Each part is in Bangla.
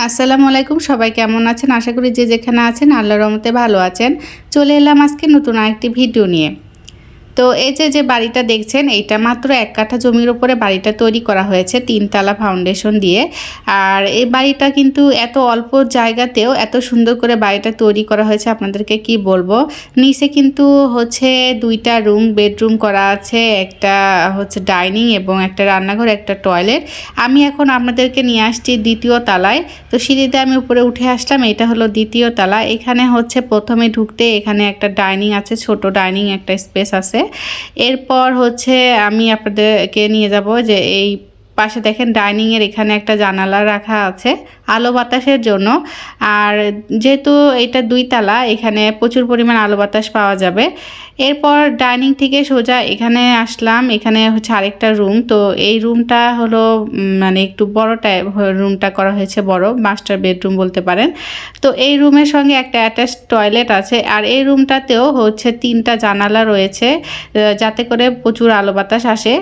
আসসালামু আলাইকুম, সবাই কেমন আছেন? আশা করি যে যেখানে আছেন আল্লাহর রহমতে ভালো আছেন। চলে এলাম আজকে নতুন আরেকটি ভিডিও নিয়ে। তো এই যে বাড়িটা দেখছেন, এইটা মাত্র 1 কাঠা জমির উপরে বাড়িটা তৈরি করা হয়েছে 3 তলা ফাউন্ডেশন দিয়ে। আর এই বাড়িটা কিন্তু এত অল্প জায়গাতেও এত সুন্দর করে বাড়িটা তৈরি করা হয়েছে, আপনাদেরকে কি বলবো। নিচে কিন্তু হচ্ছে 2টা রুম, বেডরুম করা আছে, একটা হচ্ছে ডাইনিং এবং একটা রান্নাঘর, একটা টয়লেট। আমি এখন আপনাদেরকে নিয়ে আসছি 2য় তলায়। তো সিঁড়িতে আমি উপরে উঠে আসলাম, এটা হলো 2য় তলা। এখানে হচ্ছে প্রথমে ঢুকতে এখানে একটা ডাইনিং আছে, ছোট ডাইনিং একটা স্পেস আছে। এরপর হচ্ছে আমি আপনাদেরকে নিয়ে যাব যে এই পাশে দেখেন ডাইনিংয়ের এখানে একটা জানালা রাখা আছে আলো বাতাসের জন্য। আর যেহেতু এটা 2 তলা, এখানে প্রচুর পরিমাণ আলো বাতাস পাওয়া যাবে। এরপর ডাইনিং থেকে সোজা এখানে আসলাম, এখানে হচ্ছে আরেকটা রুম। তো এই রুমটা হলো মানে একটু বড় টাইপ, রুমটা করা হয়েছে বড়, মাস্টার বেডরুম বলতে পারেন। তো এই রুমের সঙ্গে একটা অ্যাটাচ টয়লেট আছে। আর এই রুমটাতেও হচ্ছে 3টা জানালা রয়েছে, যাতে করে প্রচুর আলো বাতাস আসে।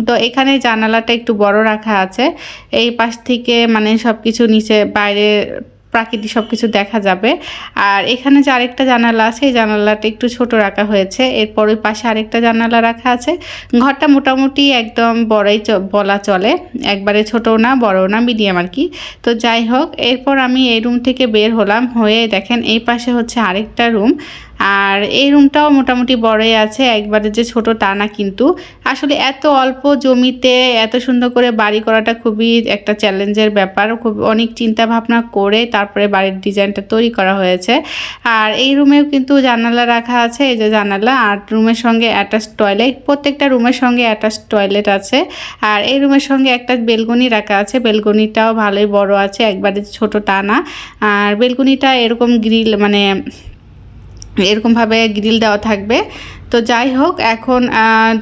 তো এখানে জানালাটা একটু বড় রাখা আছে, এই পাশ থেকে মানে সব কিছু নিচে বাইরে প্রাকৃতিক সব কিছু দেখা যাবে। আর এখানে যে আরেকটা জানালা আছে, এই জানালাটা একটু ছোট রাখা হয়েছে। এরপর ওই পাশে আরেকটা জানালা রাখা আছে। ঘরটা মোটামুটি একদম বড়ই বলা চলে, একবারে ছোটও না বড়ও না, মিডিয়াম আর কি। তো যাই হোক, এরপর আমি এই রুম থেকে বের হলাম, হয়ে দেখেন এই পাশে হচ্ছে আরেকটা রুম। আর এই রুমটাও মোটামুটি বড়ই আছে, একবারে যে ছোট তা না। কিন্তু আসলে এত অল্প জমিতে এত সুন্দর করে বাড়ি করাটা খুবই একটা চ্যালেঞ্জের ব্যাপার। খুব অনেক চিন্তা ভাবনা করে তারপরে বাড়ির ডিজাইনটা তৈরি করা হয়েছে। আর এই রুমেও কিন্তু জানালা রাখা আছে, এই যে জানালা। আর রুমের সঙ্গে অ্যাটাচ টয়লেট, প্রত্যেকটা রুমের সঙ্গে অ্যাটাচ টয়লেট আছে। আর এই রুমের সঙ্গে একটা বেলকনি রাখা আছে, বেলকনিটাও ভালোই বড় আছে, একবারে ছোট তা না। আর বেলকনিটা এরকম গ্রিল মানে এরকমভাবে গ্রিল দেওয়া থাকবে। তো যাই হোক, এখন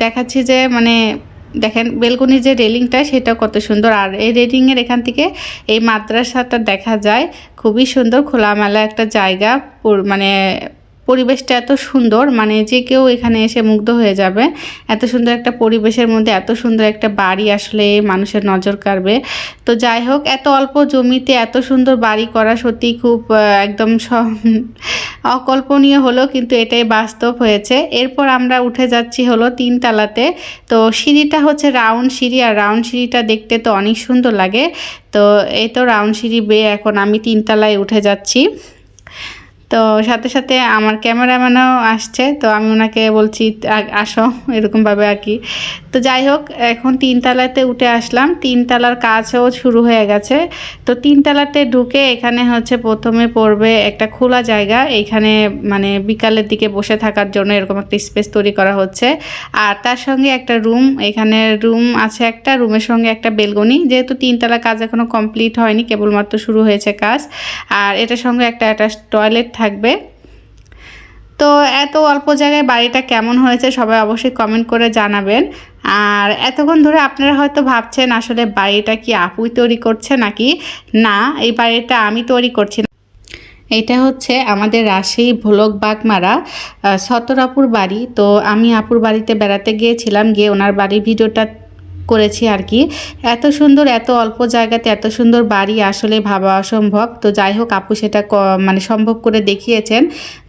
দেখাচ্ছি যে মানে দেখেন বেলকনির যে রেলিংটা সেটা কত সুন্দর। আর এই রেলিংয়ের এখান থেকে এই মাদ্রাসাটা দেখা যায়, খুবই সুন্দর খোলামেলা একটা জায়গা। মানে পরিবেশটা এত সুন্দর, মানে যে কেউ এখানে এসে মুগ্ধ হয়ে যাবে। এত সুন্দর একটা পরিবেশের মধ্যে এত সুন্দর একটা বাড়ি আসলে মানুষের নজর কাড়বে। তো যাই হোক, এত অল্প জমিতে এত সুন্দর বাড়ি করা সত্যি খুব একদম অকল্পনীয় হলো, কিন্তু এটাই বাস্তব হয়েছে। এরপর আমরা উঠে যাচ্ছি হলো 3 তলাতে। তো সিঁড়িটা হচ্ছে রাউন্ড সিঁড়ি, আর রাউন্ড সিঁড়িটা দেখতে তো অনেক সুন্দর লাগে। তো এই তো রাউন্ড সিঁড়ি বেয়ে এখন আমি 3 তলায় উঠে যাচ্ছি। তো সাথে সাথে আমার ক্যামেরাম্যানও আসছে, তো আমি ওনাকে বলছি আসো, এরকমভাবে আর কি। তো যাই হোক, এখন 3 তলাতে উঠে আসলাম, 3 তলার কাজও শুরু হয়ে গেছে। তো 3 তলাতে ঢুকে এখানে হচ্ছে প্রথমে পড়বে একটা খোলা জায়গা, এইখানে মানে বিকালের দিকে বসে থাকার জন্য এরকম একটা স্পেস তৈরি করা হচ্ছে। আর তার সঙ্গে একটা রুম, এখানে রুম আছে একটা, রুমের সঙ্গে একটা বেলকনি। যেহেতু 3 তলা কাজ এখনও কমপ্লিট হয়নি, কেবলমাত্র শুরু হয়েছে কাজ। আর এটার সঙ্গে একটা অ্যাটাচ টয়লেট থাকবে। তো এত অল্প জায়গায় বাড়িটা কেমন হয়েছে সবাই অবশ্যই কমেন্ট করে জানাবেন। আর এতক্ষণ ধরে আপনারা হয়তো ভাবছেন আসলে বাড়িটা কি আপুই তৈরি করছে নাকি। না, এই বাড়িটা আমি তৈরি করছি না। এটা হচ্ছে আমাদের রাজশাহী ভোলক বাগমারা সতর আপুর বাড়ি। তো আমি আপুর বাড়িতে বেড়াতে গিয়েছিলাম, গিয়ে ওনার বাড়ির ভিডিওটা করেছি আর কি। এত সুন্দর, এত অল্প জায়গাতে এত সুন্দর বাড়ি আসলে ভাবা অসম্ভব। তো যাই হোক, আপু সেটা মানে সম্ভব করে দেখিয়েছেন।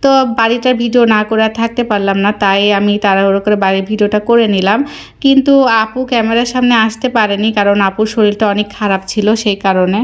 তো বাড়িটার ভিডিও না করে আর থাকতে পারলাম না, তাই আমি তাড়াহুড়ো করে বাড়ির ভিডিওটা করে নিলাম। কিন্তু আপু ক্যামেরার সামনে আসতে পারেনি, কারণ আপুর শরীরটা অনেক খারাপ ছিল সেই কারণে।